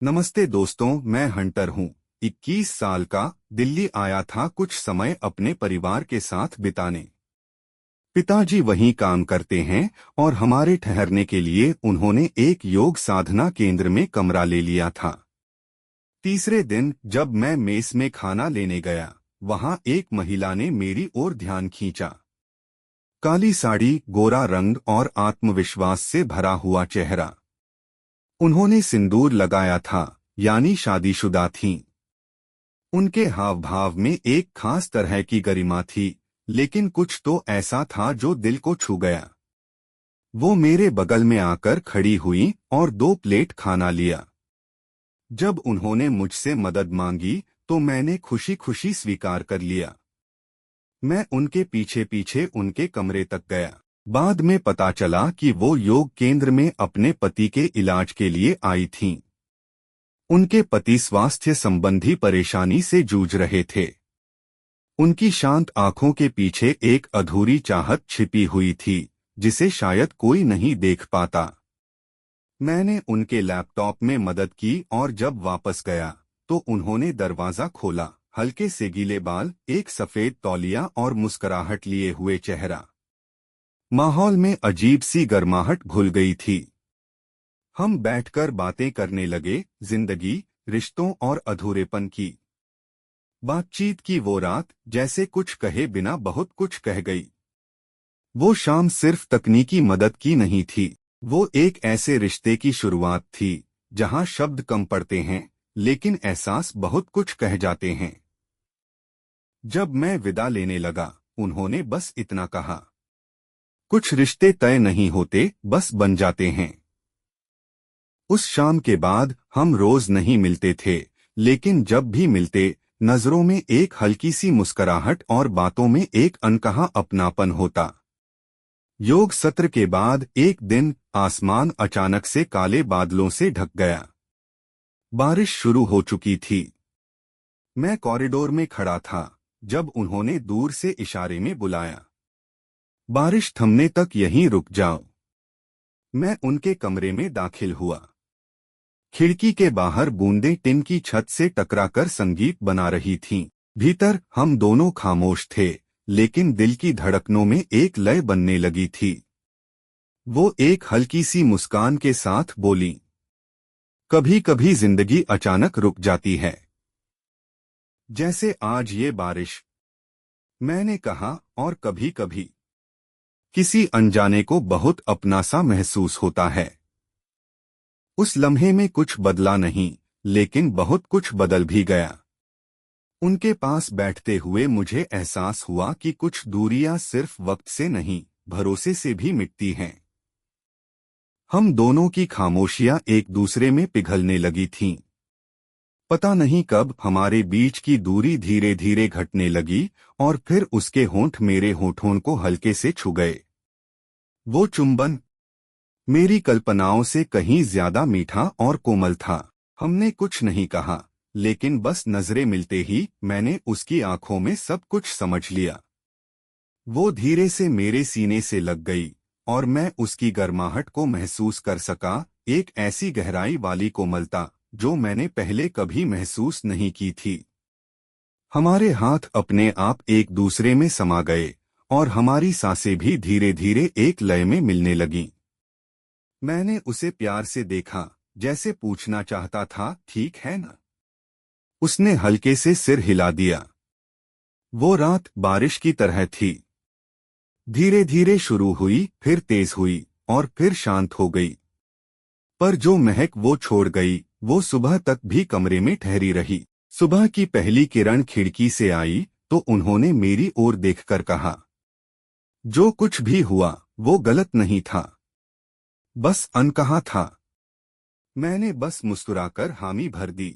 नमस्ते दोस्तों, मैं हंटर हूँ। 21 साल का, दिल्ली आया था कुछ समय अपने परिवार के साथ बिताने। पिताजी वहीं काम करते हैं और हमारे ठहरने के लिए उन्होंने एक योग साधना केंद्र में कमरा ले लिया था। तीसरे दिन जब मैं मेस में खाना लेने गया, वहां एक महिला ने मेरी ओर ध्यान खींचा। काली साड़ी, गोरा रंग और आत्मविश्वास से भरा हुआ चेहरा। उन्होंने सिंदूर लगाया था, यानी शादीशुदा थीं। उनके हाव भाव में एक खास तरह की गरिमा थी, लेकिन कुछ तो ऐसा था जो दिल को छू गया। वो मेरे बगल में आकर खड़ी हुई और 2 प्लेट खाना लिया। जब उन्होंने मुझसे मदद मांगी तो मैंने खुशी खुशी स्वीकार कर लिया। मैं उनके पीछे पीछे उनके कमरे तक गया। बाद में पता चला कि वो योग केंद्र में अपने पति के इलाज के लिए आई थीं। उनके पति स्वास्थ्य संबंधी परेशानी से जूझ रहे थे। उनकी शांत आंखों के पीछे एक अधूरी चाहत छिपी हुई थी, जिसे शायद कोई नहीं देख पाता। मैंने उनके लैपटॉप में मदद की और जब वापस गया तो उन्होंने दरवाजा खोला। हल्के से गीले बाल, एक सफेद तौलिया और मुस्कुराहट लिए हुए चेहरा। माहौल में अजीब सी गर्माहट घुल गई थी। हम बैठकर बातें करने लगे, जिंदगी, रिश्तों और अधूरेपन की। बातचीत की वो रात जैसे कुछ कहे बिना बहुत कुछ कह गई। वो शाम सिर्फ तकनीकी मदद की नहीं थी, वो एक ऐसे रिश्ते की शुरुआत थी जहां शब्द कम पड़ते हैं लेकिन एहसास बहुत कुछ कह जाते हैं। जब मैं विदा लेने लगा, उन्होंने बस इतना कहा, कुछ रिश्ते तय नहीं होते, बस बन जाते हैं। उस शाम के बाद हम रोज नहीं मिलते थे, लेकिन जब भी मिलते, नजरों में एक हल्की सी मुस्कुराहट और बातों में एक अनकहा अपनापन होता। योग सत्र के बाद एक दिन आसमान अचानक से काले बादलों से ढक गया। बारिश शुरू हो चुकी थी। मैं कॉरिडोर में खड़ा था जब उन्होंने दूर से इशारे में बुलाया, बारिश थमने तक यहीं रुक जाओ। मैं उनके कमरे में दाखिल हुआ। खिड़की के बाहर बूंदें टिन की छत से टकराकर संगीत बना रही थीं। भीतर हम दोनों खामोश थे, लेकिन दिल की धड़कनों में एक लय बनने लगी थी। वो एक हल्की सी मुस्कान के साथ बोली, कभी कभी जिंदगी अचानक रुक जाती है, जैसे आज ये बारिश। मैंने कहा, और कभी कभी किसी अनजाने को बहुत अपना सा महसूस होता है। उस लम्हे में कुछ बदला नहीं, लेकिन बहुत कुछ बदल भी गया। उनके पास बैठते हुए मुझे एहसास हुआ कि कुछ दूरियां सिर्फ वक्त से नहीं, भरोसे से भी मिटती हैं। हम दोनों की खामोशियां एक दूसरे में पिघलने लगी थीं। पता नहीं कब हमारे बीच की दूरी धीरे धीरे घटने लगी और फिर उसके होंठ मेरे होठों को हल्के से छू गए। वो चुंबन मेरी कल्पनाओं से कहीं ज्यादा मीठा और कोमल था। हमने कुछ नहीं कहा, लेकिन बस नजरें मिलते ही मैंने उसकी आंखों में सब कुछ समझ लिया। वो धीरे से मेरे सीने से लग गई और मैं उसकी गर्माहट को महसूस कर सका, एक ऐसी गहराई वाली कोमलता जो मैंने पहले कभी महसूस नहीं की थी। हमारे हाथ अपने आप एक दूसरे में समा गए और हमारी सांसें भी धीरे धीरे एक लय में मिलने लगीं। मैंने उसे प्यार से देखा, जैसे पूछना चाहता था, ठीक है ना? उसने हल्के से सिर हिला दिया। वो रात बारिश की तरह थी। धीरे धीरे शुरू हुई, फिर तेज हुई और फिर शांत हो गई। पर जो महक वो छोड़ गई, वो सुबह तक भी कमरे में ठहरी रही। सुबह की पहली किरण खिड़की से आई तो उन्होंने मेरी ओर देखकर कहा, जो कुछ भी हुआ वो गलत नहीं था, बस अनकहा था। मैंने बस मुस्कुराकर हामी भर दी।